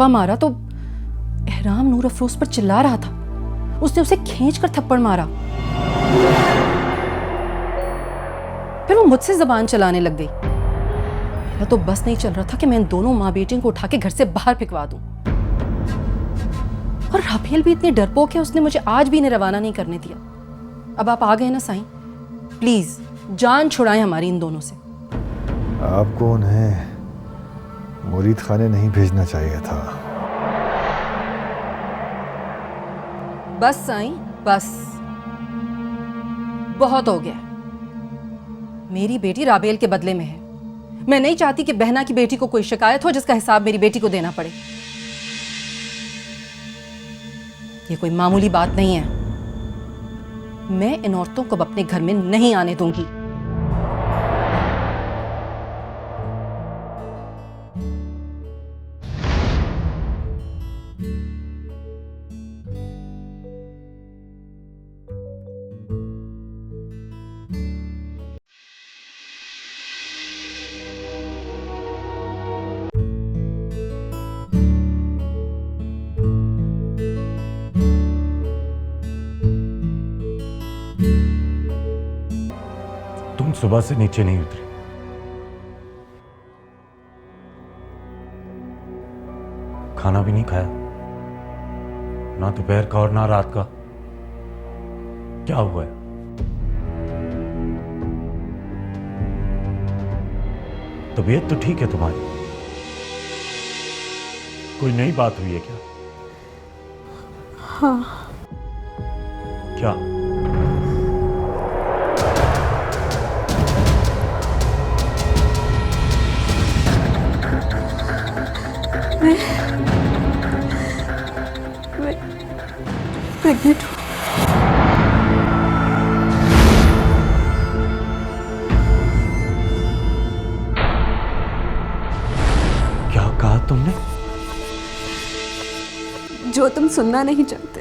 थप्पा मारा तो एहराम नूर अफरोज पर चिल्ला रहा था। उसने उसे खींचकर थप्पड़ मारा। फिर वो मुझसे जबान चलाने लग गई। मेरा तो बस नहीं चल रहा था कि मैं इन दोनों माँ बेटियों को उठा के घर से बाहर फेंकवा दूं। और राफेल भी इतनी डरपोक है, उसने मुझे आज भी इन्हें रवाना नहीं करने दिया। अब आप आ गए ना साईं, प्लीज जान छुड़ाएं हमारी इन दोनों से। आपको उन्हें मुरीद खाने नहीं भेजना चाहिए था। बस साईं, बस बहुत हो गया। मेरी बेटी राबेल के बदले में है। मैं नहीं चाहती कि बहना की बेटी को कोई शिकायत हो जिसका हिसाब मेरी बेटी को देना पड़े। ये कोई मामूली बात नहीं है। मैं इन औरतों को अब अपने घर में नहीं आने दूंगी। तुम सुबह से नीचे नहीं उतरी। खाना भी नहीं खाया, ना दोपहर का और ना रात का। क्या हुआ है? तबीयत तो ठीक है तुम्हारी? कोई नई बात हुई है क्या? हाँ। क्या? मैं प्रेग्नेंट हूँ। क्या कहा तुमने? जो तुम सुनना नहीं चाहते।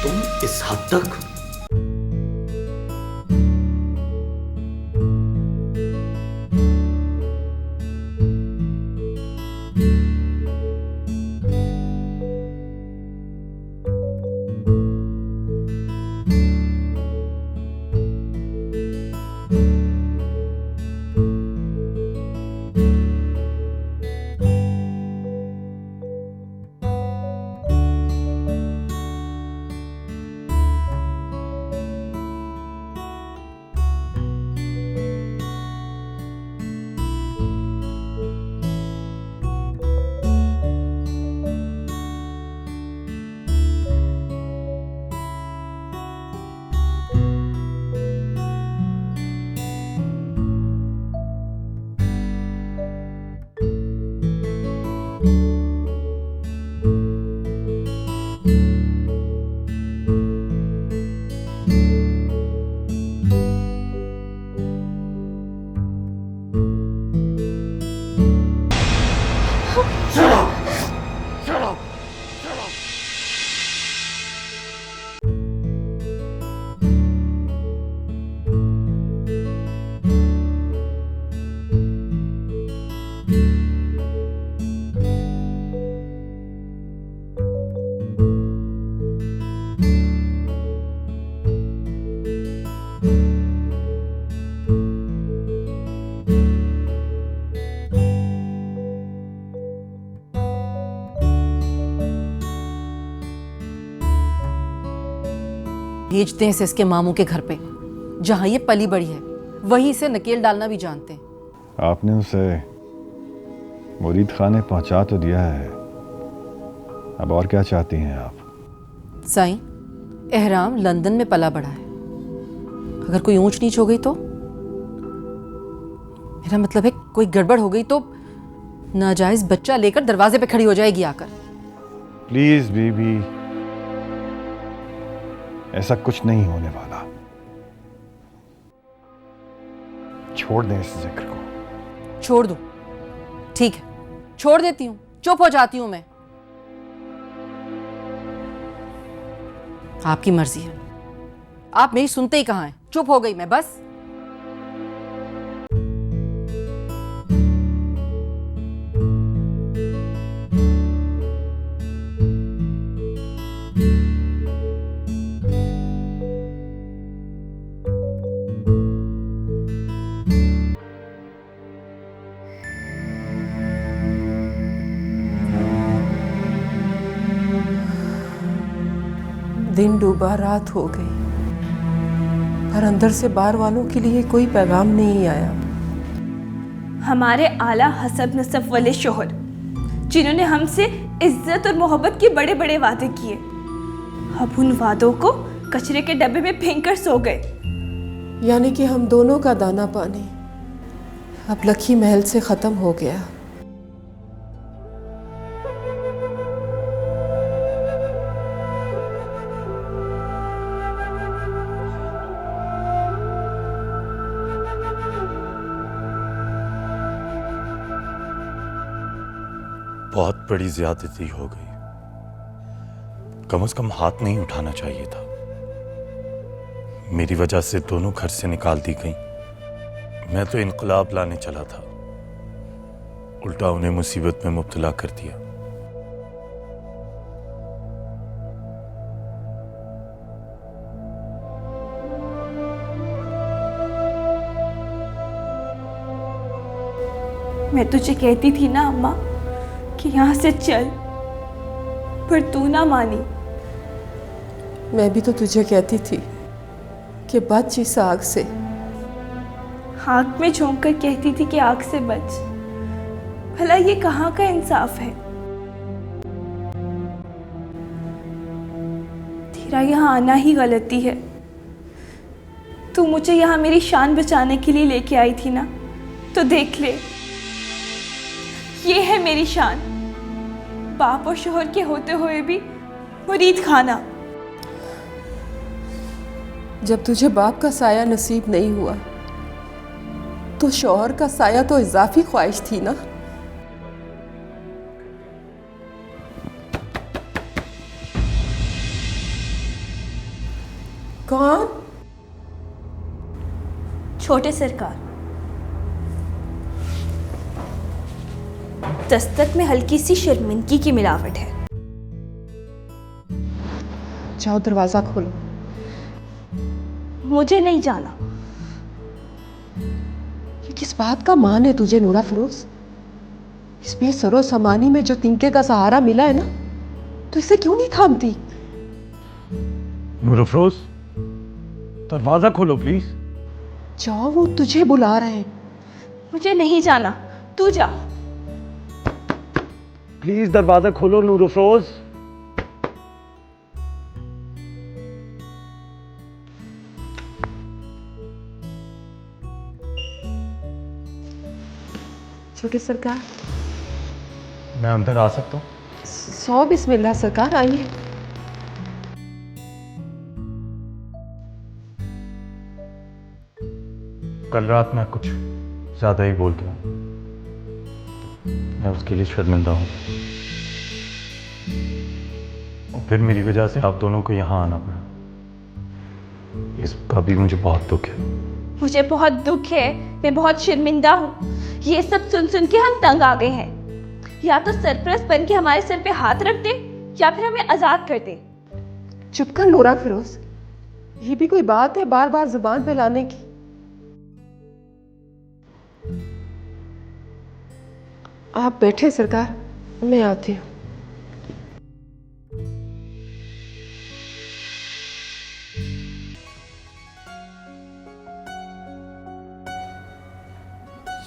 तुम इस हद तक? भेजते हैं इसे इसके मामू के घर पे, जहां ये पली बड़ी है। वहीं से नकेल डालना भी जानते हैं। आपने उसे मुरीद खाने पहुंचा तो दिया है, अब और क्या चाहती हैं आप? साईं, एहराम लंदन में पला बड़ा है। अगर कोई ऊंच नीच हो गई तो, मेरा मतलब है कोई गड़बड़ हो गई तो नाजायज बच्चा लेकर दरवाजे पे खड़ी हो जाएगी आकर। प्लीज बीबी, ऐसा कुछ नहीं होने वाला। छोड़ दें इस जिक्र को। छोड़ दूं? ठीक है, छोड़ देती हूं, चुप हो जाती हूं मैं। आपकी मर्जी है। आप मेरी सुनते ही कहां हैं? चुप हो गई मैं बस। दिन डूबा, रात हो गई, पर अंदर से बाहर वालों के लिए कोई पैगाम नहीं आया। हमारे आला हसब नसब वाले शोहर जिन्होंने हमसे इज्जत और मोहब्बत के बड़े बड़े वादे किए, अब उन वादों को कचरे के डब्बे में फेंक कर सो गए। यानी कि हम दोनों का दाना पानी अब लखी महल से ख़त्म हो गया। बहुत बड़ी ज्यादती हो गई। कम से कम हाथ नहीं उठाना चाहिए था। मेरी वजह से दोनों घर से निकाल दी गई। मैं तो इनकलाब लाने चला था, उल्टा उन्हें मुसीबत में मुब्तला कर दिया। मैं तुझे कहती थी ना अम्मा कि यहाँ से चल, पर तू ना मानी। मैं भी तो तुझे कहती थी कि बच इस आग से। आग में झोंक कर कहती थी कि आग से बच। भला ये कहाँ का इंसाफ है? तेरा यहाँ आना ही गलती है। तू मुझे यहाँ मेरी शान बचाने के लिए लेके आई थी ना, तो देख ले, ये है मेरी शान। बाप और शोहर के होते हुए भी मुरीद खाना। जब तुझे बाप का साया नसीब नहीं हुआ तो शौहर का साया तो इजाफी ख्वाहिश थी ना। कौन? छोटे सरकार। दस्तक में हल्की सी शर्मिंदगी की मिलावट है। जाओ दरवाजा खोलो। मुझे नहीं जाना। ये किस बात का मान है तुझे नूरा फिरोज? इस बेसरो समानी में जो तिनके का सहारा मिला है ना, तो इसे क्यों नहीं थामती? नूर अफरोज, दरवाजा खोलो प्लीज। जाओ, वो तुझे बुला रहे हैं। मुझे नहीं जाना, तू जा। प्लीज दरवाजा खोलो नूर अफरोज। छोटे सरकार, मैं अंदर आ सकता हूँ? सौ बिस्मिल्लाह सरकार, आइए। कल रात मैं कुछ ज्यादा ही बोल गया। मैं उसके लिए शर्मिंदा हूँ, और फिर मेरी वजह से आप दोनों को यहाँ आना पड़ा। इसका भी मुझे बहुत दुख है। मुझे बहुत दुख है, मैं बहुत शर्मिंदा हूँ। ये सब सुन सुन के हम तंग आ गए हैं। या तो सरपरस्त बन के हमारे सर पे हाथ रख दे, या फिर हमें आजाद कर दे। चुप कर नूरा फिरोज, ये भी कोई बात है बार बार जुबान पे लाने की? आप बैठे सरकार, मैं आती हूँ।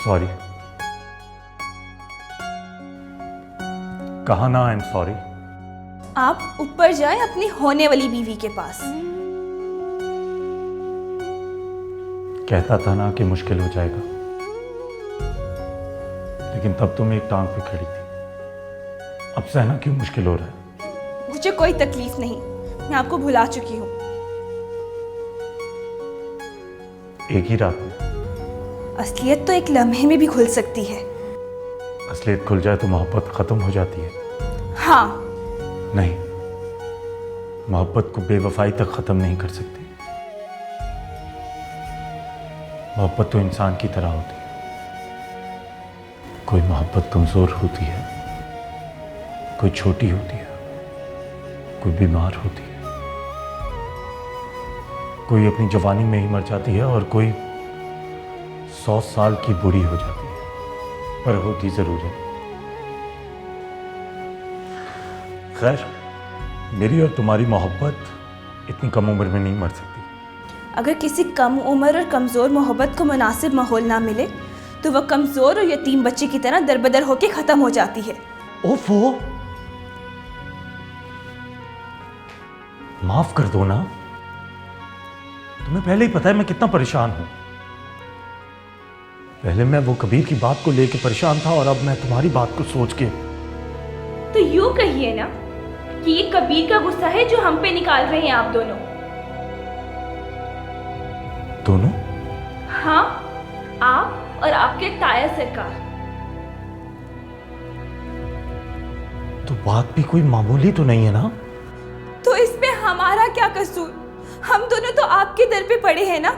सॉरी। कहा ना आई एम सॉरी। आप ऊपर जाएं अपनी होने वाली बीवी के पास। कहता था ना कि मुश्किल हो जाएगा, लेकिन तब तुम एक टांग पे खड़ी थी। अब सहना क्यों मुश्किल हो रहा है? मुझे कोई तकलीफ नहीं, मैं आपको भुला चुकी हूँ। एक ही रात में? असलियत तो एक लम्हे में भी खुल सकती है। असलियत खुल जाए तो मोहब्बत खत्म हो जाती है। हाँ। नहीं, मोहब्बत को बेवफाई तक खत्म नहीं कर सकती। मोहब्बत तो इंसान की तरह होती है। कोई मोहब्बत कमजोर होती है, कोई छोटी होती है, कोई बीमार होती है, कोई अपनी जवानी में ही मर जाती है और कोई 100 साल की बूढ़ी हो जाती है, पर होती जरूर है। खैर, मेरी और तुम्हारी मोहब्बत इतनी कम उम्र में नहीं मर सकती। अगर किसी कम उम्र और कमज़ोर मोहब्बत को मुनासिब माहौल ना मिले तो वह कमज़ोर और यतीम बच्चे की तरह दरबदर होकर ख़त्म हो जाती है। ओफो, माफ कर दो ना। तुम्हें पहले ही पता है मैं कितना परेशान हूं। पहले मैं वो कबीर की बात को लेके परेशान था और अब मैं तुम्हारी बात को सोच के। तो यूं कहिए ना कि ये कबीर का गुस्सा है जो हम पे निकाल रहे हैं आप दोनों। दोनों? हाँ, आप और आपके ताया सरकार। तो बात भी कोई मामूली तो नहीं है ना? तो इसमें हमारा क्या कसूर? हम दोनों तो आपके दर पे पड़े हैं ना,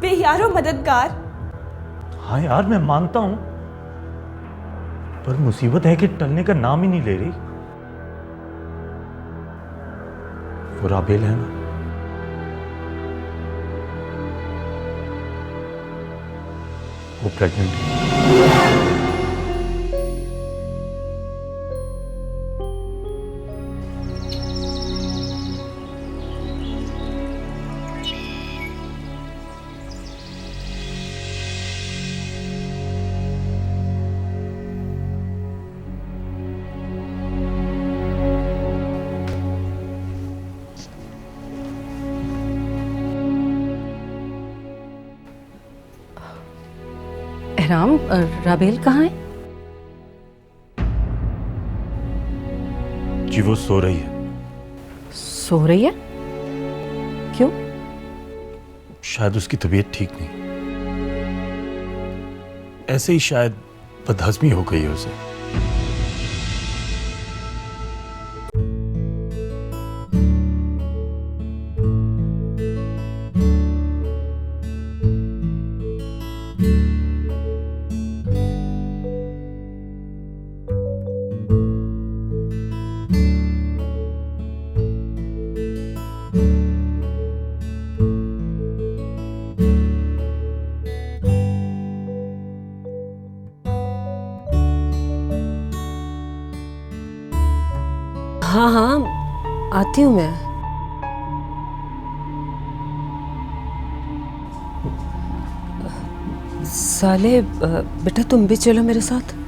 बेयारो मददगार। हाँ यार, मैं मानता हूं, पर मुसीबत है कि टलने का नाम ही नहीं ले रही। वो राबेल है ना, वो प्रेग्नेंट है। एहराम, राबेल कहाँ है? जी वो सो रही है। सो रही है? क्यों? शायद उसकी तबीयत ठीक नहीं, ऐसे ही शायद बदहजमी हो गई है उसे। हाँ हाँ, आती हूँ मैं। साले, बेटा तुम भी चलो मेरे साथ।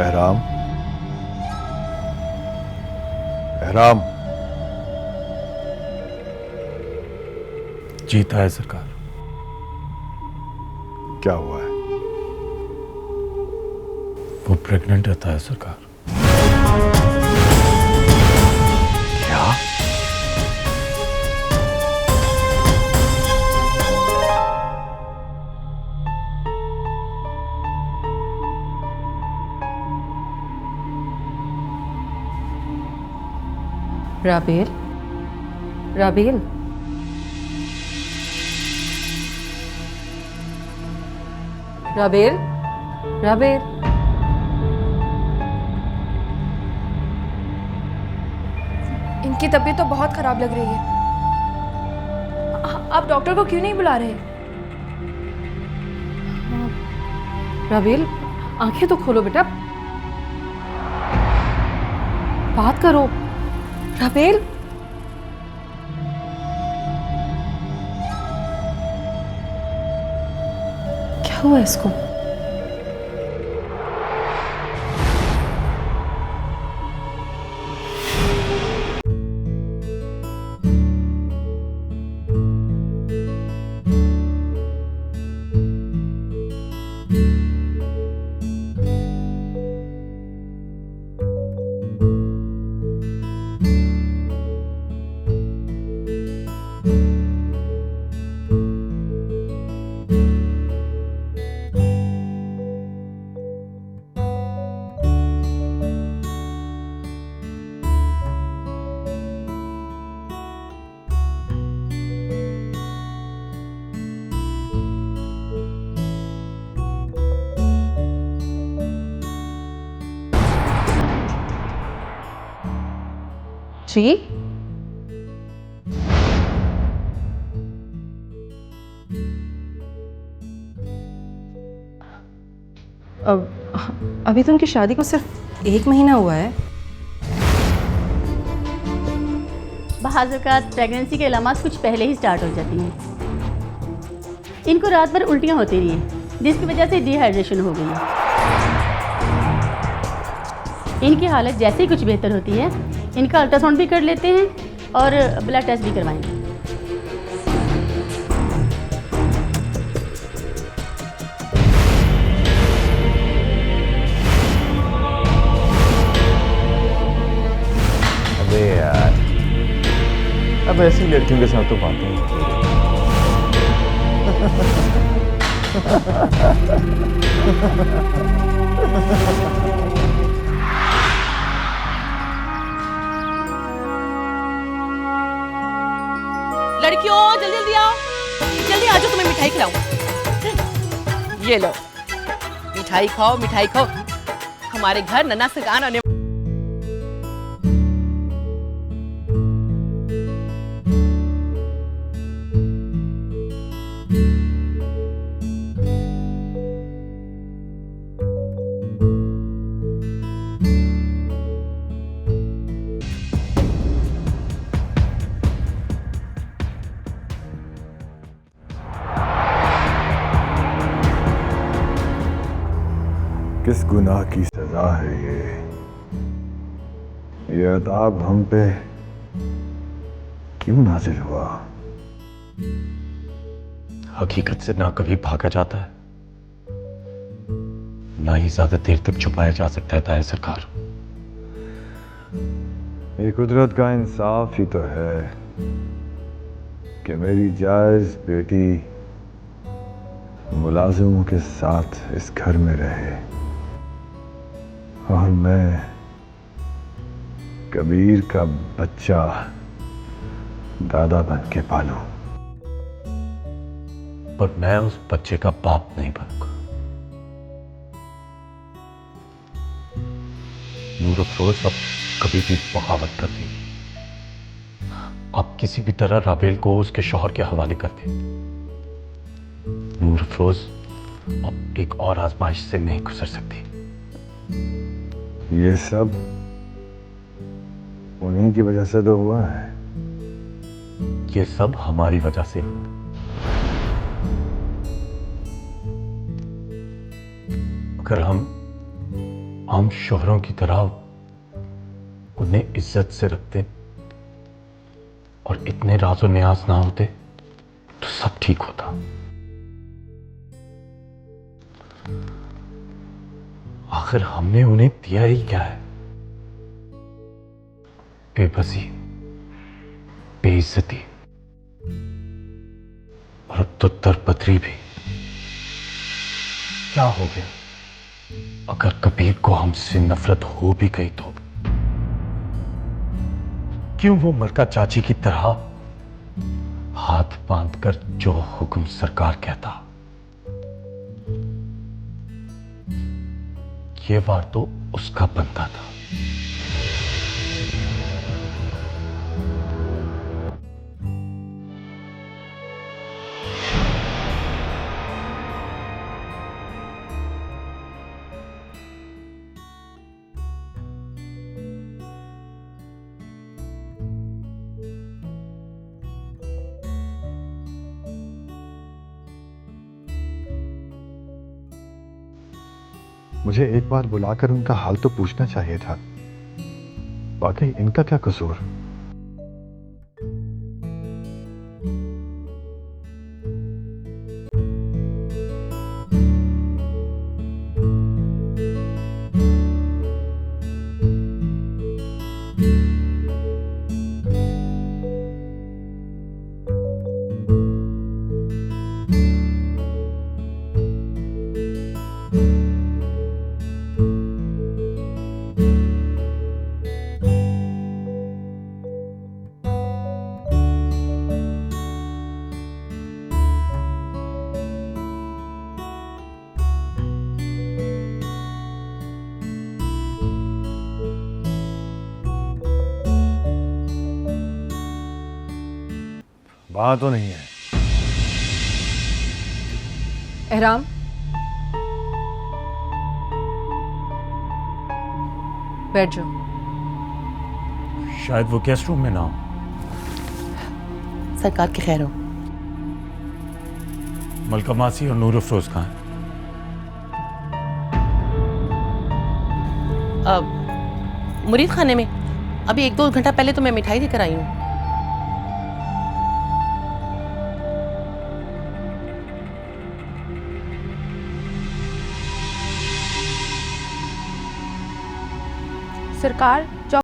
एहराम, एहराम। जीता है सरकार। क्या हुआ है? वो प्रेग्नेंट रहता है सरकार। क्या? राबेल, राबेल, राबेल, राबेल। इनकी तबीयत तो बहुत खराब लग रही है। आप डॉक्टर को क्यों नहीं बुला रहे? राबेल, आंखें तो खोलो बेटा, बात करो। राबेल, क्या हुआ इसको? जी अभी तो उनकी शादी को सिर्फ 1 महीना हुआ है। बहाज़ प्रेगनेंसी के अलामात कुछ पहले ही स्टार्ट हो जाती हैं। इनको रात भर उल्टियाँ होती रही हैं, जिसकी वजह से डिहाइड्रेशन हो गई है। इनकी हालत जैसे ही कुछ बेहतर होती है, इनका अल्ट्रासाउंड भी कर लेते हैं और ब्लड टेस्ट भी करवाएंगे। अबे यार, अब ऐसी लड़कियों के साथ तो बातें नहीं। लड़कियों जल्दी जल्दी आओ, जल्दी आ जाओ, तुम्हें मिठाई खिलाऊं। ये लो मिठाई खाओ, मिठाई खाओ। हमारे घर नन्हा सगान आने। किस गुनाह की सजा है ये अताब हम पे क्यों नाजिल हुआ? हकीकत से ना कभी भागा जाता है, ना ही ज्यादा देर तक छुपाया जा सकता है सरकार। ये कुदरत का इंसाफ ही तो है कि मेरी जायज बेटी मुलाजिमों के साथ इस घर में रहे और मैं कबीर का बच्चा दादा बन के पालूं। पर मैं उस बच्चे का बाप नहीं बनूंगा। नूर अफरोज अब कभी भी बगावत कर दी। आप किसी भी तरह राबेल को उसके शौहर के हवाले कर दे। नूर अफरोज अब एक और आजमाइश से नहीं गुजर सकती। ये सब उन्हीं की वजह से तो हुआ है। ये सब हमारी वजह से। अगर हम आम शोहरों की तरह उन्हें इज्जत से रखते और इतने राजो न्याज ना होते तो सब ठीक होता। आखिर हमने उन्हें दिया ही क्या है? बेबसी, बेइज्जती और अब तो दरबदरी भी। क्या हो गया? अगर कबीर को हमसे नफरत हो भी गई तो क्यों वो मलका चाची की तरह हाथ बांधकर जो हुक्म सरकार कहता? ये वार तो उसका बनता था। मुझे एक बार बुलाकर उनका हाल तो पूछना चाहिए था। वाकई इनका क्या कसूर? वहां तो नहीं है। एहराम, बैठ जाओ। शायद वो गेस्ट रूम में ना हो। सरकार की खैर हो। मलका मासी और नूर अफरोज कहाँ हैं? मुरीद खाने में। अभी 1-2 घंटा पहले तो मैं मिठाई देकर आई हूँ। सरकार जो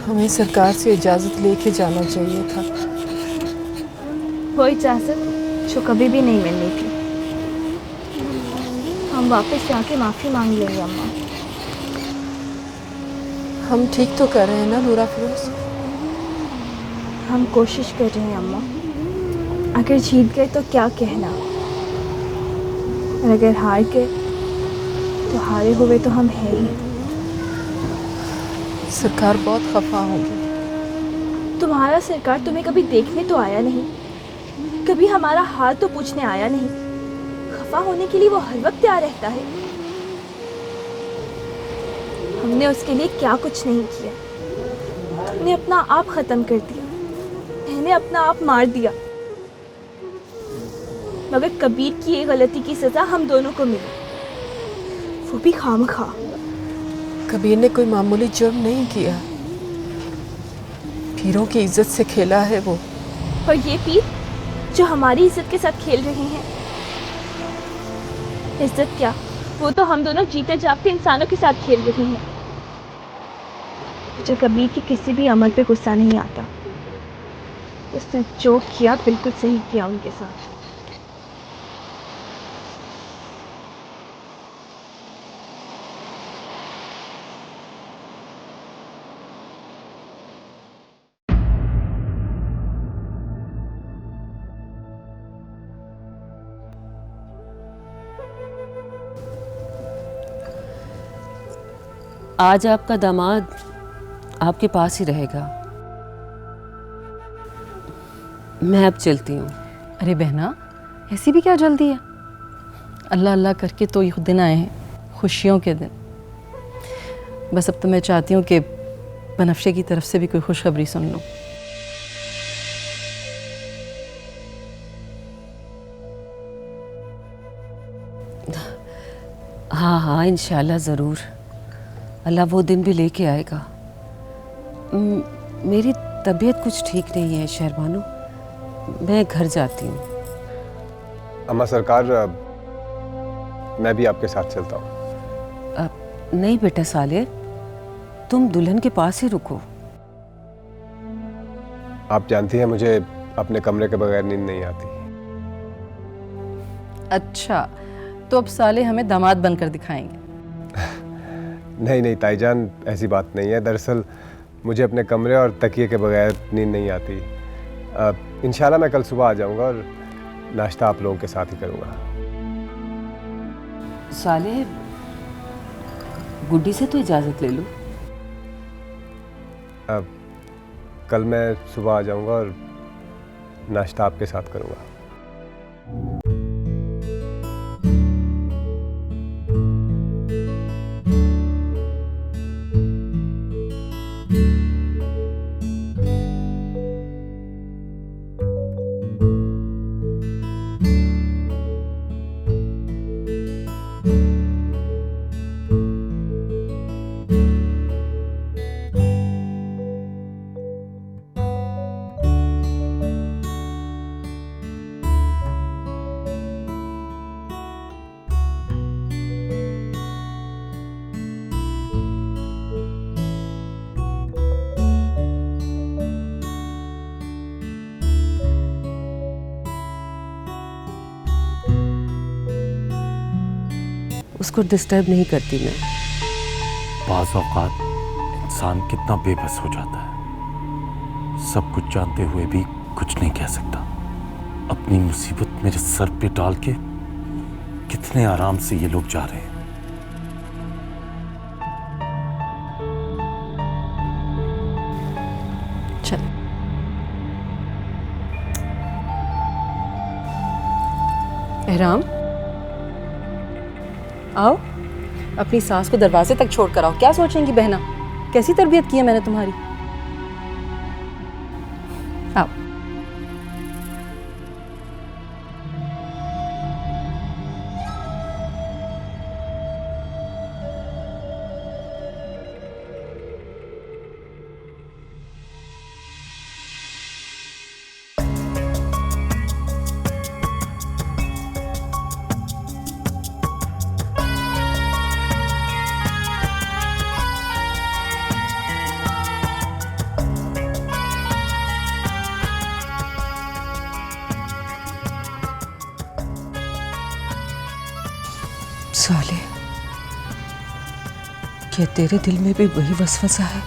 हमें सरकार से इजाज़त लेके जाना चाहिए था। वो इजाज़त जो कभी भी नहीं मिलनी थी। हम वापस जाके माफ़ी मांग लेंगे अम्मा। हम ठीक तो कर रहे हैं ना नूरा फिरोज? हम कोशिश कर रहे हैं अम्मा। अगर जीत गए तो क्या कहना, और अगर हार गए तो हारे हुए तो हम हैं ही। सरकार बहुत खफा होगी। तुम्हारा सरकार तुम्हें कभी देखने तो आया नहीं, कभी हमारा हाल तो पूछने आया नहीं। खफा होने के लिए वो हर वक्त तैयार रहता है। हमने उसके लिए क्या कुछ नहीं किया। तुमने अपना आप खत्म कर दिया, मैंने अपना आप मार दिया। मगर कबीर की ये गलती की सजा हम दोनों को मिली, वो भी खामखा। कबीर ने कोई मामूली जुर्म नहीं किया, पीरों की इज्जत से खेला है वो। और ये पीर जो हमारी इज्जत के साथ खेल रहे हैं। इज्जत क्या, वो तो हम दोनों जीते जागते इंसानों के साथ खेल रहे हैं। जो कबीर के किसी भी अमल पे गुस्सा नहीं आता। उसने जो किया बिल्कुल सही किया उनके साथ। आज आपका दामाद आपके पास ही रहेगा। मैं अब चलती हूँ। अरे बहना, ऐसी भी क्या जल्दी है? अल्लाह अल्लाह करके तो ये दिन आए हैं, खुशियों के दिन। बस अब तो मैं चाहती हूँ कि बनफ्शे की तरफ से भी कोई खुशखबरी सुन लूँ। हाँ हाँ, इंशाल्लाह ज़रूर। अल्लाह वो दिन भी लेके आएगा। मेरी तबीयत कुछ ठीक नहीं है शहरबानो, मैं घर जाती हूँ। अम्मा सरकार, मैं भी आपके साथ चलता हूँ। नहीं बेटा साले, तुम दुल्हन के पास ही रुको। आप जानती हैं मुझे अपने कमरे के बगैर नींद नहीं आती। अच्छा, तो अब साले हमें दामाद बनकर दिखाएंगे। नहीं नहीं ताईजान, ऐसी बात नहीं है। दरअसल मुझे अपने कमरे और तकिए के बगैर नींद नहीं आती। इंशाल्लाह मैं कल सुबह आ जाऊंगा और नाश्ता आप लोगों के साथ ही करूंगा। साले, गुड्डी से तो इजाज़त ले लो। कल मैं सुबह आ जाऊंगा और नाश्ता आपके साथ करूंगा। उसको डिस्टर्ब नहीं करती मैं। बाज़ औक़ात इंसान कितना बेबस हो जाता है, सब कुछ जानते हुए भी कुछ नहीं कह सकता। अपनी मुसीबत मेरे सर पे डाल के कितने आराम से ये लोग जा रहे हैं। चल, एहराम आओ, अपनी सास को दरवाजे तक छोड़ कर आओ। क्या सोचेंगी बहना, कैसी तरबियत की है मैंने तुम्हारी। आओ। साले, क्या तेरे दिल में भी वही वसवसा है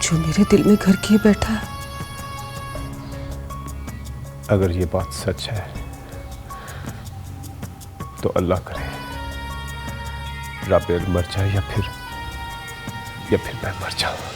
जो मेरे दिल में घर किए बैठा है? अगर ये बात सच है तो अल्लाह करे राबेल मर जाए या फिर मैं मर जाऊं।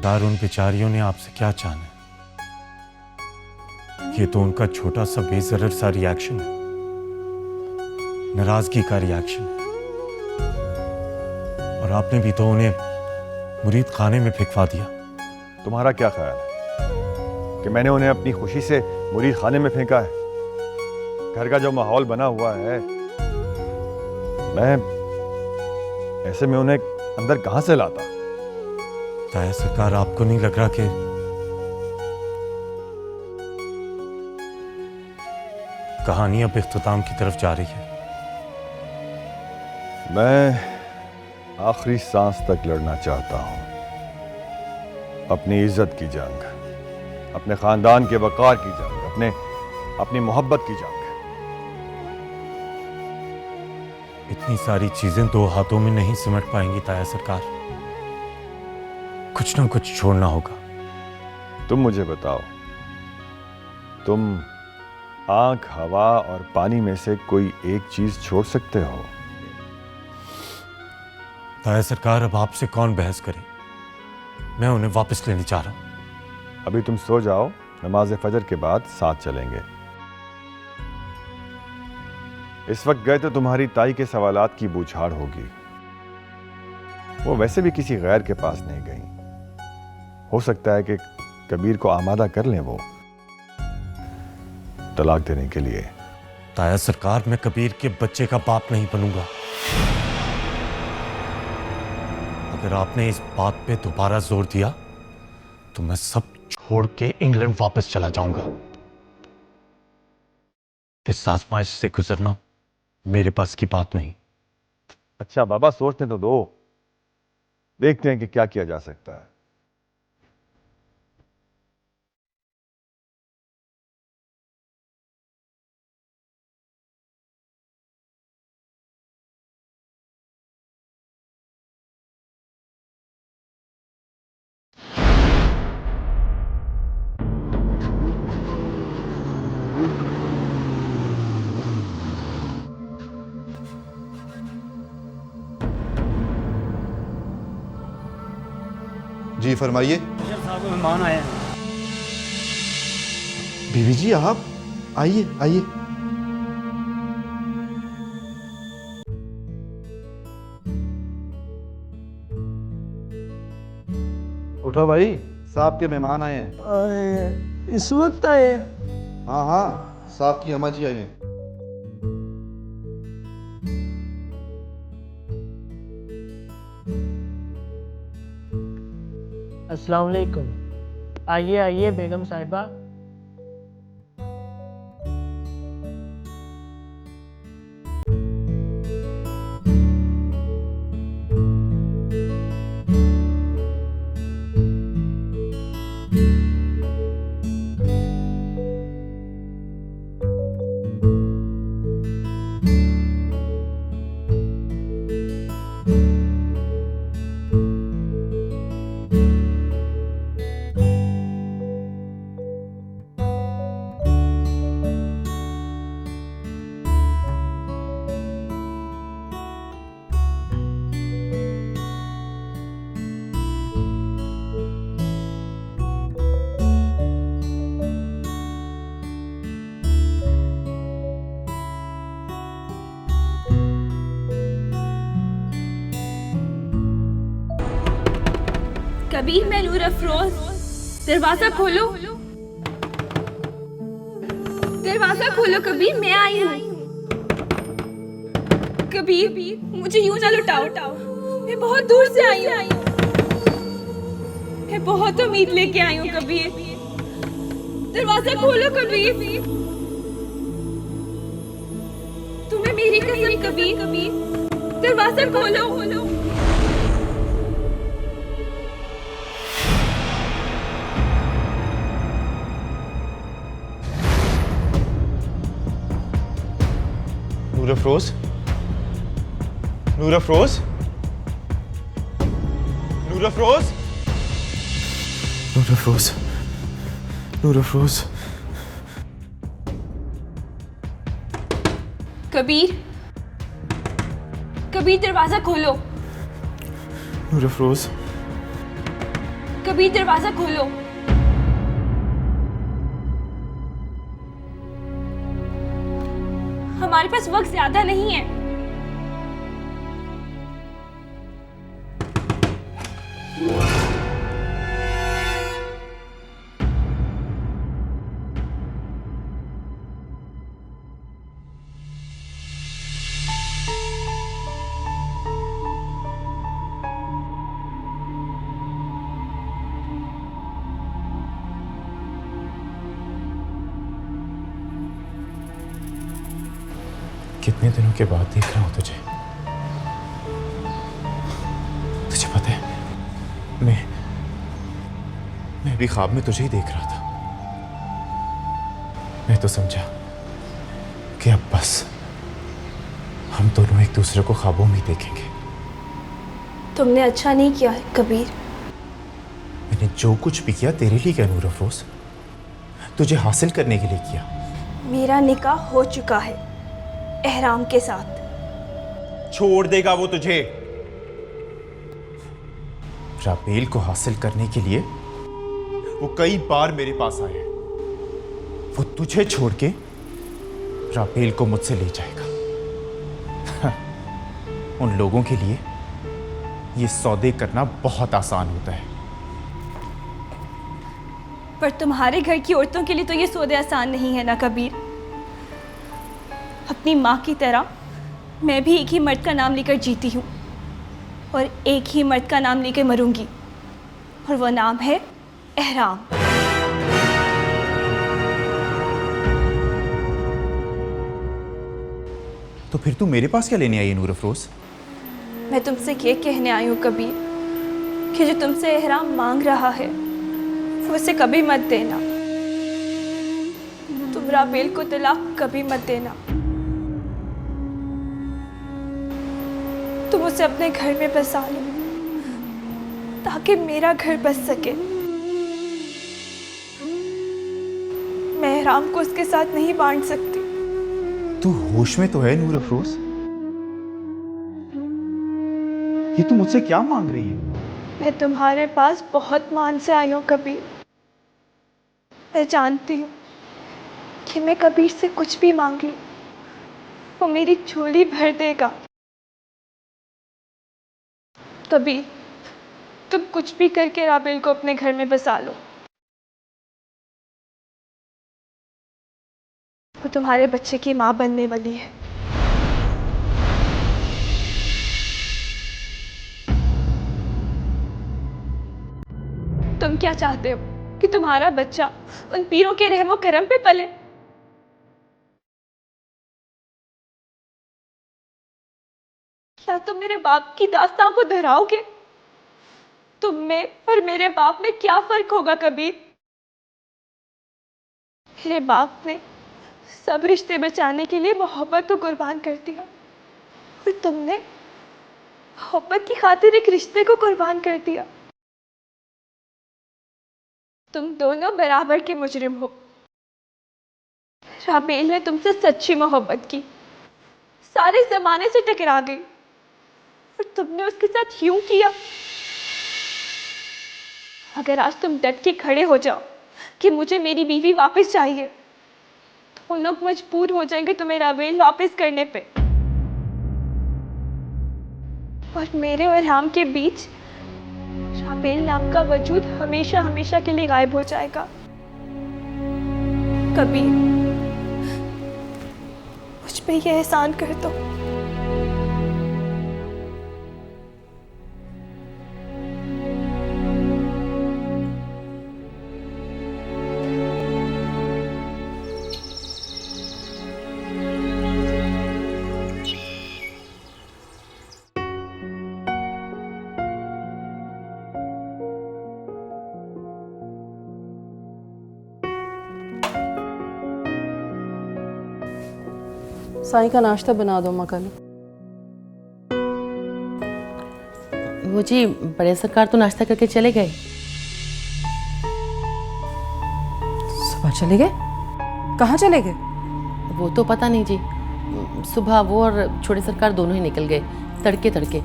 सरकार, उन बेचारियों ने आपसे क्या चाहा? ये तो उनका छोटा सा बेजरर सा रिएक्शन है, नाराजगी का रिएक्शन है। और आपने भी तो उन्हें मुरीद खाने में फेंकवा दिया। तुम्हारा क्या ख्याल है कि मैंने उन्हें अपनी खुशी से मुरीद खाने में फेंका है? घर का जो माहौल बना हुआ है, मैं ऐसे में उन्हें अंदर कहां से लाता? ताया सरकार, आपको नहीं लग रहा कि कहानी अब इख्तिताम की तरफ जा रही है? मैं आखिरी सांस तक लड़ना चाहता हूं, अपनी इज्जत की जंग, अपने खानदान के वकार की जंग, अपनी मोहब्बत की जंग। इतनी सारी चीजें दो हाथों में नहीं सिमट पाएंगी ताया सरकार, कुछ ना कुछ छोड़ना होगा। तुम मुझे बताओ, तुम आंख, हवा और पानी में से कोई एक चीज छोड़ सकते हो? ताया सरकार, अब आपसे कौन बहस करे? मैं उन्हें वापस लेने जा रहा हूं। अभी तुम सो जाओ, नमाज फजर के बाद साथ चलेंगे। इस वक्त गए तो तुम्हारी ताई के सवालात की बूछाड़ होगी। वो वैसे भी किसी गैर के पास नहीं गई। हो सकता है कि कबीर को आमादा कर लें वो तलाक देने के लिए। ताया सरकार, मैं कबीर के बच्चे का बाप नहीं बनूंगा। अगर आपने इस बात पे दोबारा जोर दिया तो मैं सब छोड़ के इंग्लैंड वापस चला जाऊंगा। इस आजमाइश से गुजरना मेरे पास की बात नहीं। अच्छा बाबा, सोचने तो दो, देखते हैं कि क्या किया जा सकता है। जी फरमाइए। मेहमान आए हैं। बीवी जी आप आइए आइए। उठो भाई, साहब के मेहमान आए हैं। इस वक्त आए? हाँ हाँ, साहब की अम्मा जी आए हैं। अस्सलाम वालेकुम। आइए आइए बेगम साहिबा। कबीर, मैं नूर अफरोज। दरवाजा खोलो, दरवाजा खोलो कबीर, मैं आई हूँ। कबीर, मुझे यूं ना लुटाओ, मैं बहुत दूर से आई हूँ। मैं बहुत उम्मीद लेके आई हूँ कबीर। दरवाजा खोलो कबीर, तुम्हें मेरी कसम कबीर, दरवाजा खोलो। नूर अफरोज, नूर अफरोज, नूर अफरोज, नूर अफरोज, नूर अफरोज। कबीर, कबीर दरवाजा खोलो। नूर अफरोज, कबीर दरवाजा खोलो। हमारे पास वक्त ज्यादा नहीं है। कितने दिनों के बाद देख रहा हूं तुझे। तुझे पता है मैं भी ख्वाब में तुझे ही देख रहा था। मैं तो समझा कि अब बस हम दोनों एक दूसरे को ख्वाबों में ही देखेंगे। तुमने अच्छा नहीं किया है कबीर। मैंने जो कुछ भी किया तेरे लिए क्या नूर अफरोज, तुझे हासिल करने के लिए किया। मेरा निकाह हो चुका है एहराम के साथ। छोड़ देगा वो तुझे। राबेल को हासिल करने के लिए वो कई बार मेरे पास आया है। वो तुझे छोड़ के राबेल को मुझसे ले जाएगा। उन लोगों के लिए ये सौदे करना बहुत आसान होता है, पर तुम्हारे घर की औरतों के लिए तो ये सौदे आसान नहीं है ना कबीर। अपनी माँ की तरह मैं भी एक ही मर्द का नाम लेकर जीती हूँ और एक ही मर्द का नाम लेकर मरूंगी, और वो नाम है एहराम। तो फिर तू मेरे पास क्या लेने आई है नूर अफरोज? मैं तुमसे ये कहने आई हूँ कबीर कि जो तुमसे एहराम मांग रहा है वो उसे कभी मत देना। तुम राबेल को तलाक कभी मत देना। तुम उसे अपने घर में बसा लो ताकि मेरा घर बस सके। मैं एहराम को उसके साथ नहीं बांट सकती। तू होश में तो है नूर अफरोज? ये तू मुझसे क्या मांग रही है? मैं तुम्हारे पास बहुत मान से आई हूँ कबीर। मैं जानती हूँ कि मैं कबीर से कुछ भी मांग लूँ वो मेरी झोली भर देगा। कबीर, तुम कुछ भी करके राबेल को अपने घर में बसा लो। वो तुम्हारे बच्चे की माँ बनने वाली है। तुम क्या चाहते हो कि तुम्हारा बच्चा उन पीरों के रहमो करम पे पले? क्या तुम मेरे बाप की दास्तां को दोहराओगे? तुम में और मेरे बाप में क्या फर्क होगा कबीर? मेरे बाप ने सब रिश्ते बचाने के लिए मोहब्बत को कुर्बान कर दिया और तुमने मोहब्बत की खातिर एक रिश्ते को कुर्बान कर दिया। तुम दोनों बराबर के मुजरिम हो। राबेल ने तुमसे सच्ची मोहब्बत की, सारे जमाने से टकरा गई और तुमने उसके साथ यूं किया। अगर आज तुम डट के खड़े हो जाओ कि मुझे मेरी बीवी वापस चाहिए तो उन लोग मजबूर हो जाएंगे तुम्हें राबेल वापस करने पे, और मेरे और राम के बीच राबेल नाम का वजूद हमेशा हमेशा के लिए गायब हो जाएगा। कबीर, मुझ पे ये एहसान कर दो। साईं का नाश्ता बना दो मकाली। वो जी बड़े सरकार तो नाश्ता करके चले गए। सुबह चले गए? कहाँ चले गए? वो तो पता नहीं जी, सुबह वो और छोटे सरकार दोनों ही निकल गए तड़के तड़के।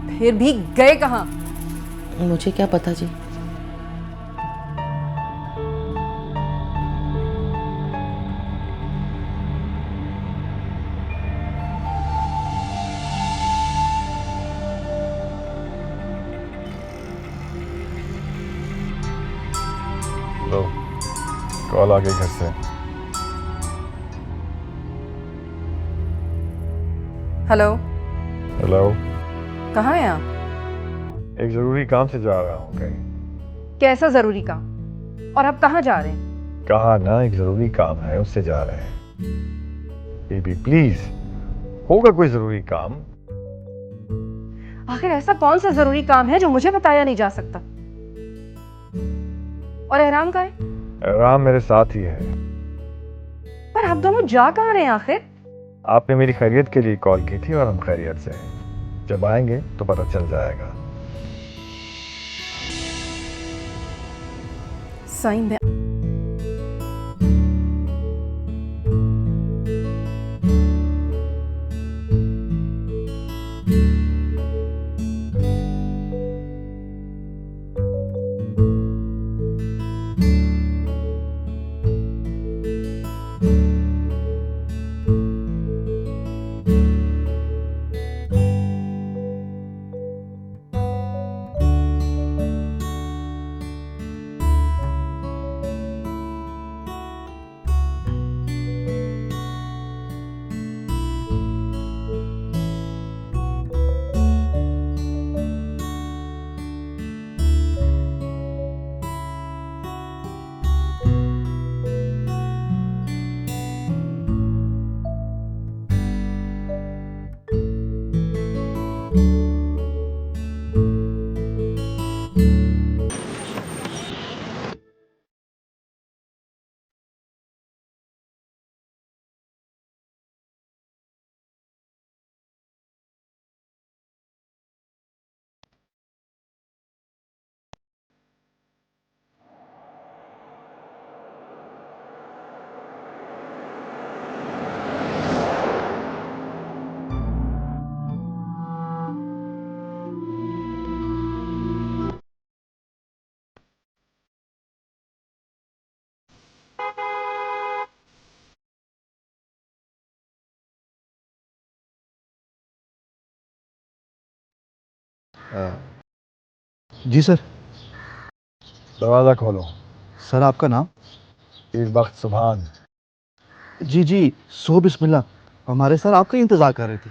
फिर भी गए कहाँ? मुझे क्या पता जी। लो, कॉल आ गई घर से। हेलो। हेलो। कहाँ हैं आप? एक जरूरी काम से जा रहा हूँ कहीं। कैसा ज़रूरी काम? और आप कहाँ जा रहे हैं? कहा ना, एक जरूरी काम है, उससे जा रहे हैं। बेबी प्लीज, होगा कोई जरूरी काम। आखिर ऐसा कौन सा ज़रूरी काम है जो मुझे बताया नहीं जा सकता? और एहराम कहाँ है? राम मेरे साथ ही है। पर आप दोनों जा कहाँ रहे हैं आखिर? आपने मेरी खैरियत के लिए कॉल की थी और हम खैरियत से हैं। जब आएंगे तो पता चल जाएगा। साईं में जी सर। दरवाज़ा खोलो। सर आपका नाम? इस वक्त सुभान। जी जी, सो बिस्मिल्लाह। हमारे सर आपका ही इंतज़ार कर रहे थे।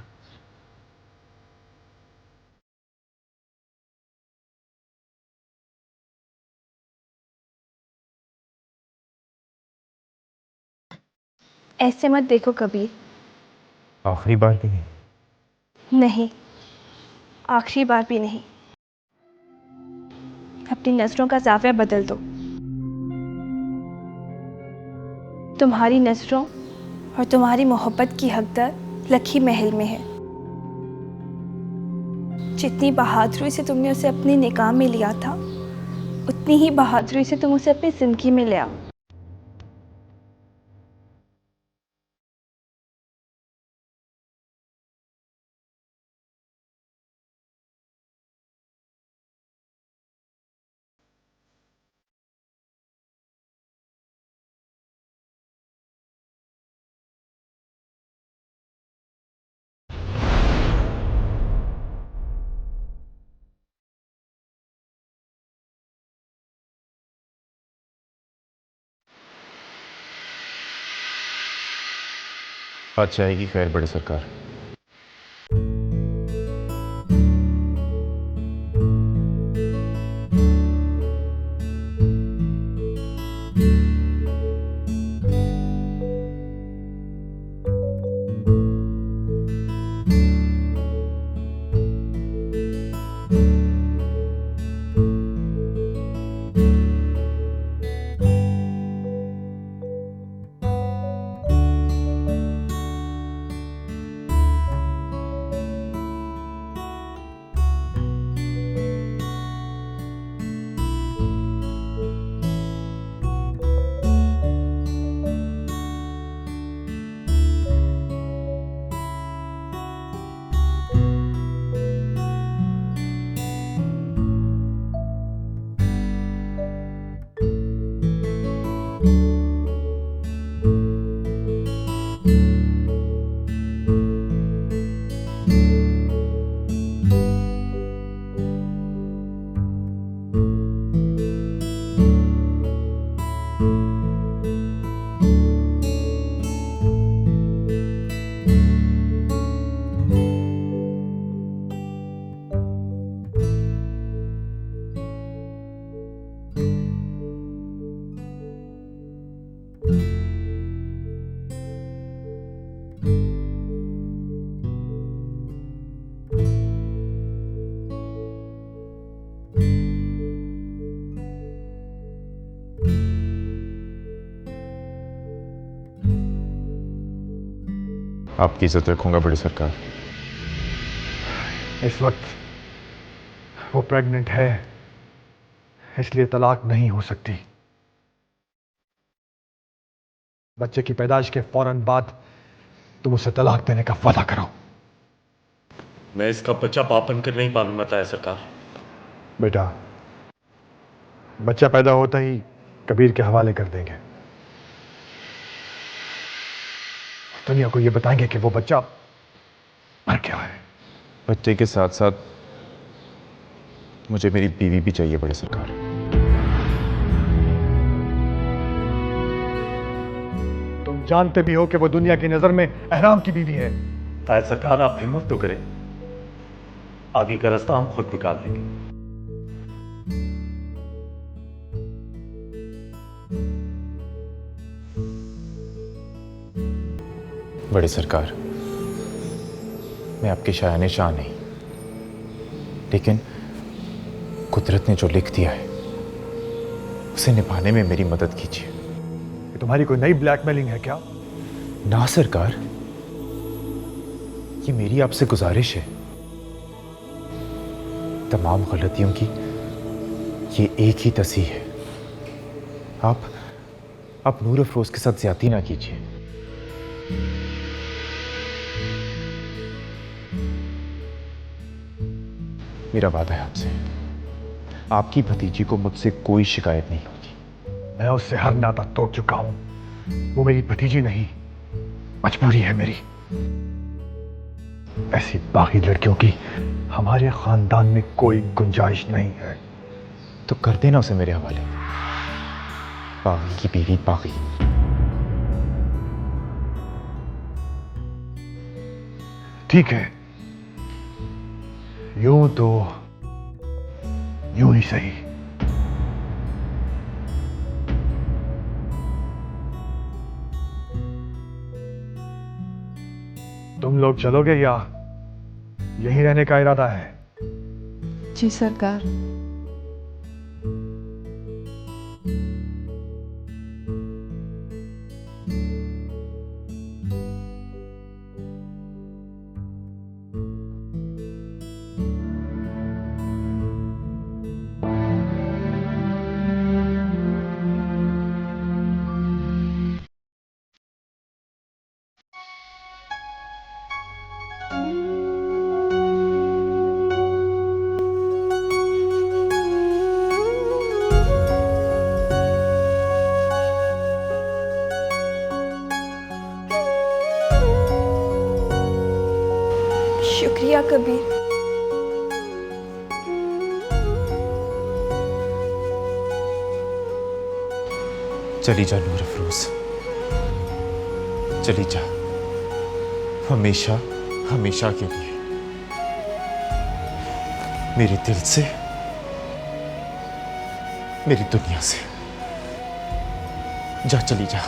ऐसे मत देखो कबीर। आखिरी बार भी नहीं। नहीं, आखिरी बार भी नहीं। अपनी नज़रों का ज़ाविया बदल दो। तुम्हारी नज़रों और तुम्हारी मोहब्बत की हकदार लखी महल में है। जितनी बहादुरी से तुमने उसे अपनी निकाह में लिया था, उतनी ही बहादुरी से तुम उसे अपनी ज़िंदगी में ले आओ। बात आएगी खैर बड़े सरकार। आपकी इज्जत रखूंगा बड़ी सरकार। इस वक्त वो प्रेग्नेंट है, इसलिए तलाक नहीं हो सकती। बच्चे की पैदाइश के फौरन बाद तुम उसे तलाक देने का वादा करो। मैं इसका बच्चा पाप बनकर नहीं मालूम है सरकार। बेटा, बच्चा पैदा होता ही कबीर के हवाले कर देंगे। दुनिया को ये बताएंगे कि वो बच्चा मर गया है। बच्चे के साथ साथ मुझे मेरी बीवी भी चाहिए बड़ी सरकार। तुम जानते भी हो कि वो दुनिया की नजर में एहराम की बीवी है। ताया सरकार, आप हिम्मत तो करें, आगे का रास्ता हम खुद निकाल लेंगे। बड़ी सरकार, मैं आपके शायाने शाह नहीं, लेकिन कुदरत ने जो लिख दिया है उसे निभाने में मेरी मदद कीजिए। ये तुम्हारी कोई नई ब्लैकमेलिंग है क्या? ना सरकार, ये मेरी आपसे गुजारिश है। तमाम गलतियों की ये एक ही तस्वीर है। आप नूर अफरोज के साथ ज्यादती ना कीजिए। मेरा वादा है आपसे, आपकी भतीजी को मुझसे कोई शिकायत नहीं होगी। मैं उससे हर नाता तोड़ चुका हूं। वो मेरी भतीजी नहीं, मजबूरी है मेरी। ऐसी बाकी लड़कियों की हमारे खानदान में कोई गुंजाइश नहीं है। तो कर देना उसे मेरे हवाले। बागी की बीवी बागी। ठीक है, यूं तो यूं ही सही। तुम लोग चलोगे या यहीं रहने का इरादा है? जी सरकार। शुक्रिया कबीर। चली जा नूर अफरोज, चली जा, हमेशा हमेशा के लिए, मेरे दिल से, मेरी दुनिया से। जा, चली जा।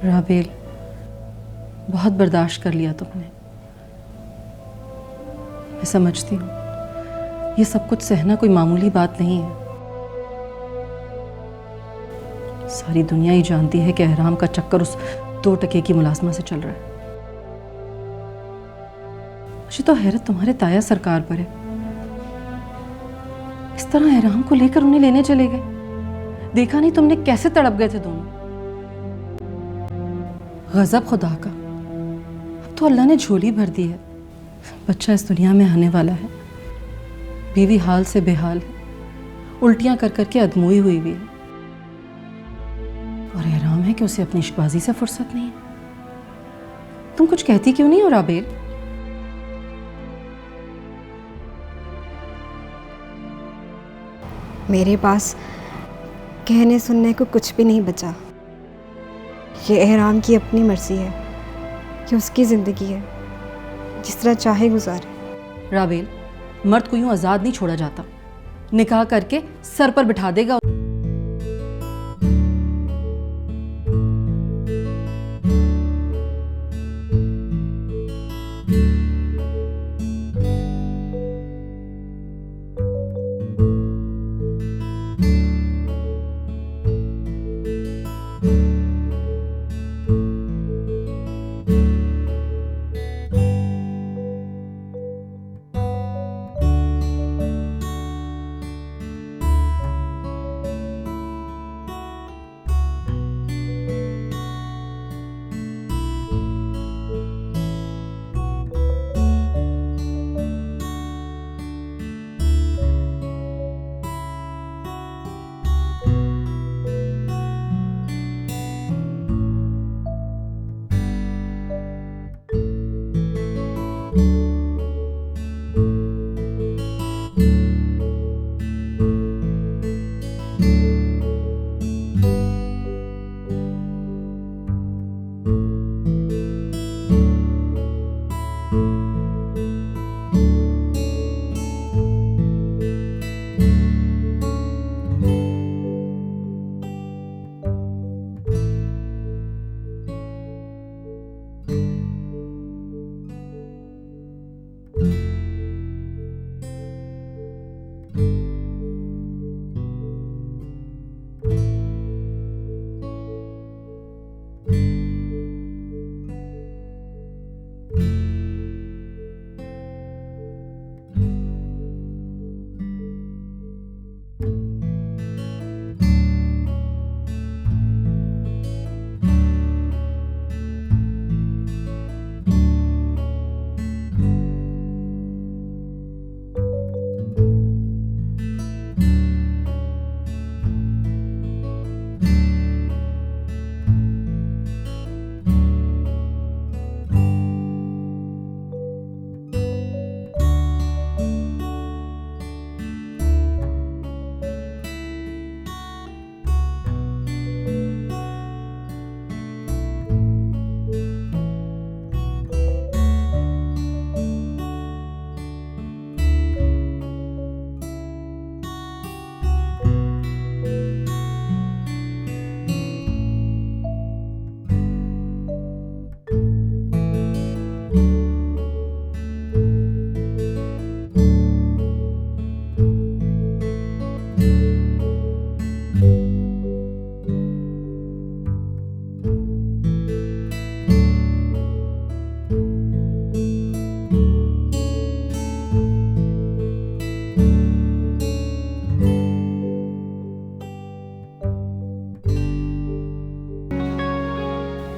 राबेल, बहुत बर्दाश्त कर लिया तुमने। मैं समझती हूँ ये सब कुछ सहना कोई मामूली बात नहीं है। सारी दुनिया ही जानती है कि एहराम का चक्कर उस 2 टके की मुलाजमा से चल रहा है। मुझे तो हैरत तुम्हारे ताया सरकार पर है। इस तरह एहराम को लेकर उन्हें लेने चले गए। देखा नहीं तुमने कैसे तड़प गए थे दोनों। गजब खुदा का, अब तो अल्लाह ने झोली भर दी है। बच्चा इस दुनिया में आने वाला है, बीवी हाल से बेहाल है, उल्टियां कर करके अधमोई हुई भी है, और हैरान है कि उसे अपनी इश्कबाजी से फुर्सत नहीं है। तुम कुछ कहती क्यों नहीं हो राबेल? मेरे पास कहने सुनने को कुछ भी नहीं बचा। ये एहराम की अपनी मर्जी है कि उसकी ज़िंदगी है, जिस तरह चाहे गुजारे। राबेल, मर्द को यूं आज़ाद नहीं छोड़ा जाता, निकाह करके सर पर बिठा देगा।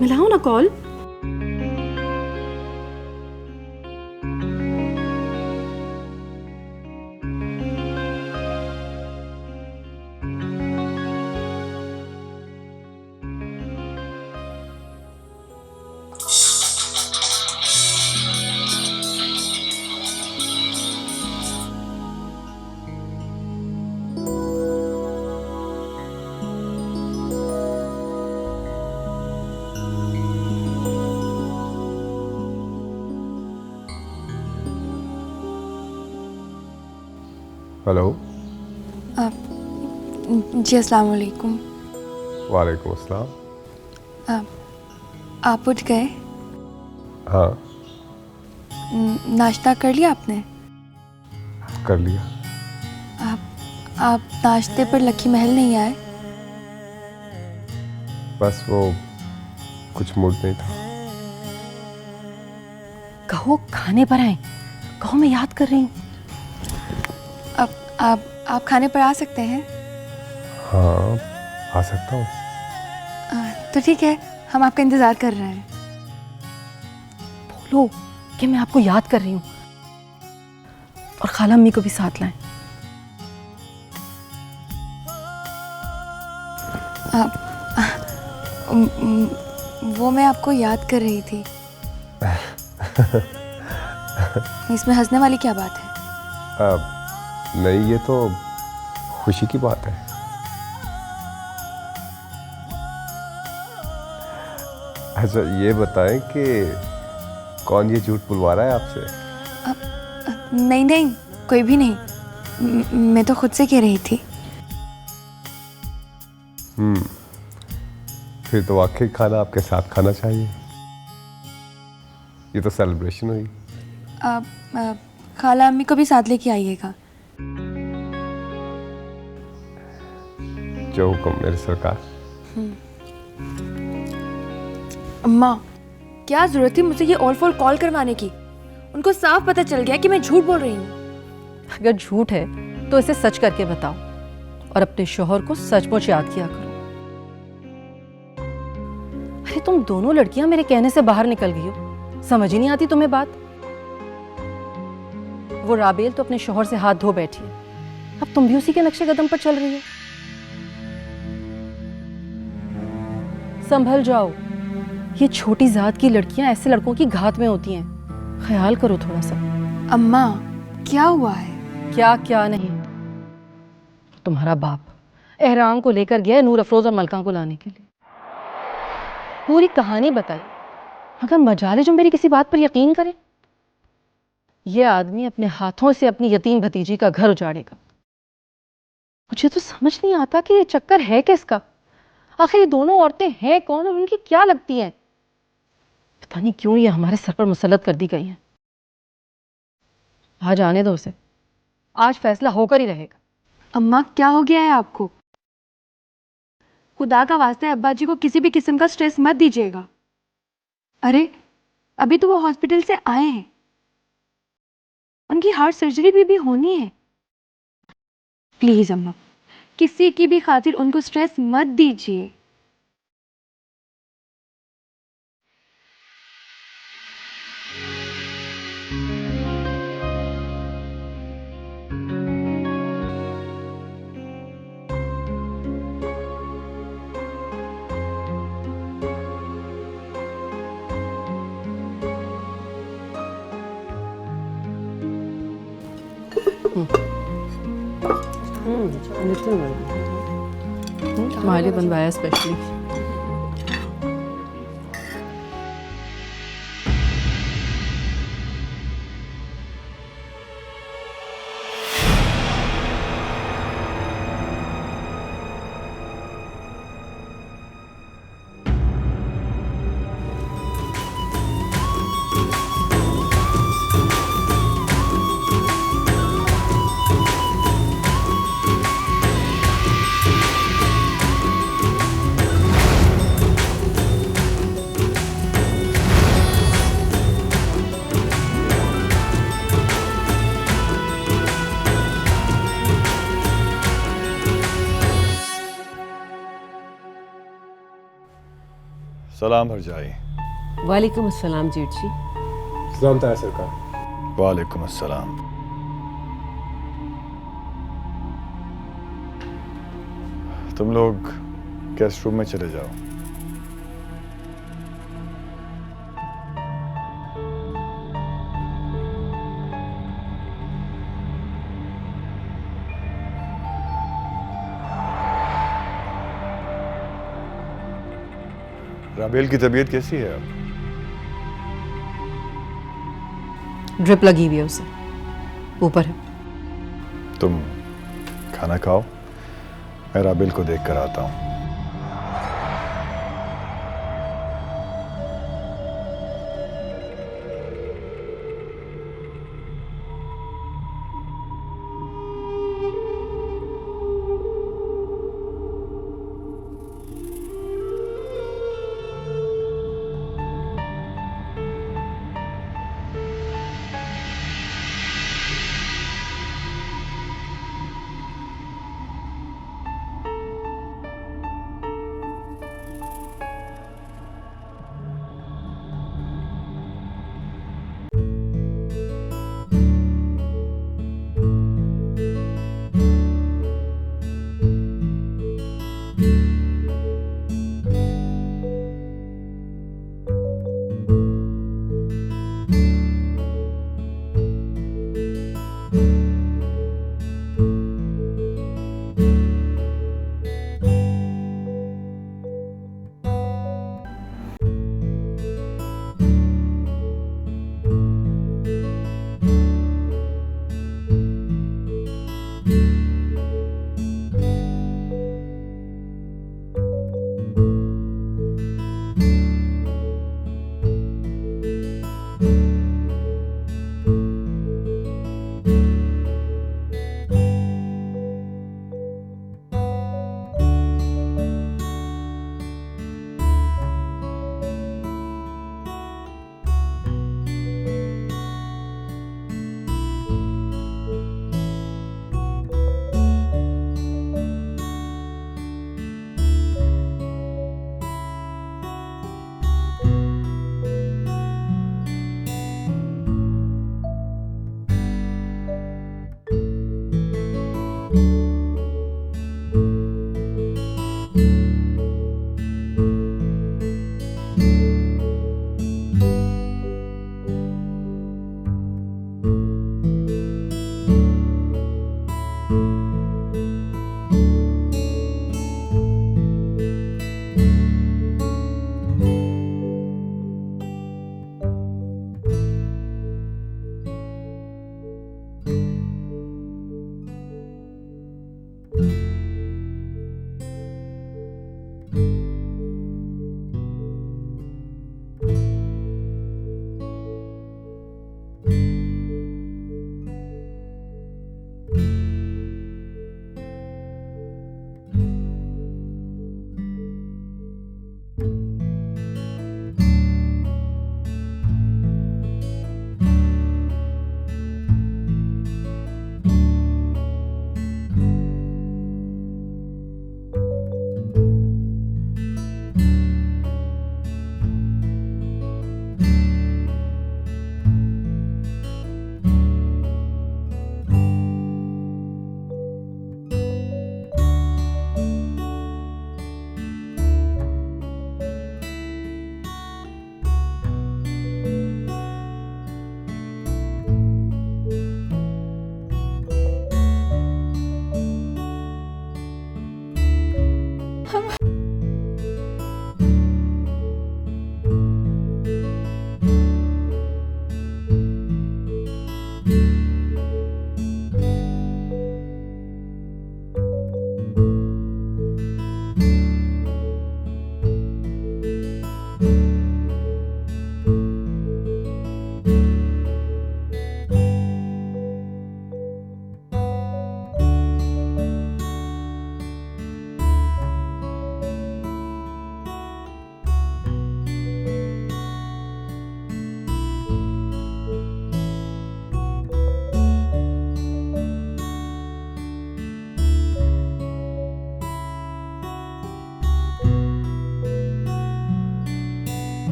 मिलाओ ना कॉल। हेलो। जी अस्सलाम वालेकुम। वालेकुम अस्सलाम। आप उठ गए? हाँ। नाश्ता कर लिया आपने? कर लिया। आप नाश्ते पर लकी महल नहीं आए? बस वो कुछ मूड नहीं था। कहो खाने पर आए, कहो मैं याद कर रही हूँ। आप खाने पर आ सकते हैं? हाँ आ सकता हूँ। तो ठीक है, हम आपका इंतज़ार कर रहे हैं। बोलो, कि मैं आपको याद कर रही हूँ, और खाला अम्मी को भी साथ लाएं। वो मैं आपको याद कर रही थी। इसमें हंसने वाली क्या बात है? नहीं, ये तो खुशी की बात है। अच्छा ये बताएं कि कौन ये झूठ बुलवा रहा है आपसे? नहीं नहीं, कोई भी नहीं, मैं तो खुद से कह रही थी। फिर तो वाकई खाना आपके साथ खाना चाहिए। ये तो सेलिब्रेशन हुई। खाला अम्मी को भी साथ लेके आइएगा। जो हुक्म मेरे सरकार। अम्मा, क्या जरूरत थी मुझे ये ऑल फॉर कॉल करवाने की? उनको साफ पता चल गया कि मैं झूठ बोल रही हूँ। अगर झूठ है तो इसे सच करके बताओ, और अपने शौहर को सचमुच याद किया करो। अरे तुम दोनों लड़कियां मेरे कहने से बाहर निकल गई हो, समझ ही नहीं आती तुम्हें बात। वो राबेल तो अपने शौहर से हाथ धो बैठी है, अब तुम भी उसी के नक्शे कदम पर चल रही हो। संभल जाओ, ये छोटी जात की लड़कियां ऐसे लड़कों की घात में होती हैं, ख्याल करो थोड़ा सा। अम्मा, क्या हुआ है? क्या क्या नहीं, तुम्हारा बाप एहराम को लेकर गया नूर अफरोज और मलका को लाने के लिए। पूरी कहानी बताई, अगर मजाले जो मेरी किसी बात पर यकीन करे। ये आदमी अपने हाथों से अपनी यतीम भतीजी का घर उजाड़ेगा। मुझे तो समझ नहीं आता कि ये चक्कर है किसका। आखिर ये दोनों औरतें हैं कौन और उनकी क्या लगती हैं? पता नहीं क्यों ये हमारे सर पर मुसल्लत कर दी गई हैं। आज आने दो उसे, आज फैसला होकर ही रहेगा। अम्मा, क्या हो गया है आपको? खुदा का वास्ता अब्बा जी को किसी भी किस्म का स्ट्रेस मत दीजिएगा। अरे अभी तो वो हॉस्पिटल से आए हैं, उनकी हार्ट सर्जरी भी होनी है। प्लीज अम्मा, किसी की भी खातिर उनको स्ट्रेस मत दीजिए। तुम्हारे लिए बनवाया स्पेशली। सलाम हरजाई। वालेकुम अस्सलाम जेठ जी। सलाम ताया सरकार। वालेकुम अस्सलाम। तुम लोग गेस्ट रूम में चले जाओ। राबेल की तबीयत कैसी है अब? ड्रिप लगी हुई है उसे, ऊपर है। तुम खाना खाओ, मैं राबेल को देख कर आता हूँ।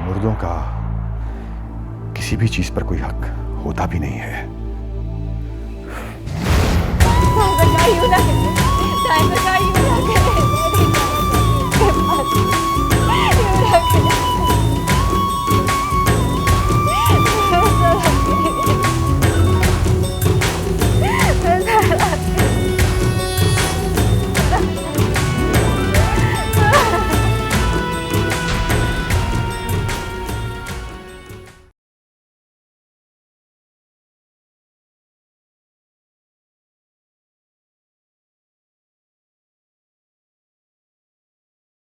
मुर्दों का किसी भी चीज पर कोई हक होता भी नहीं है।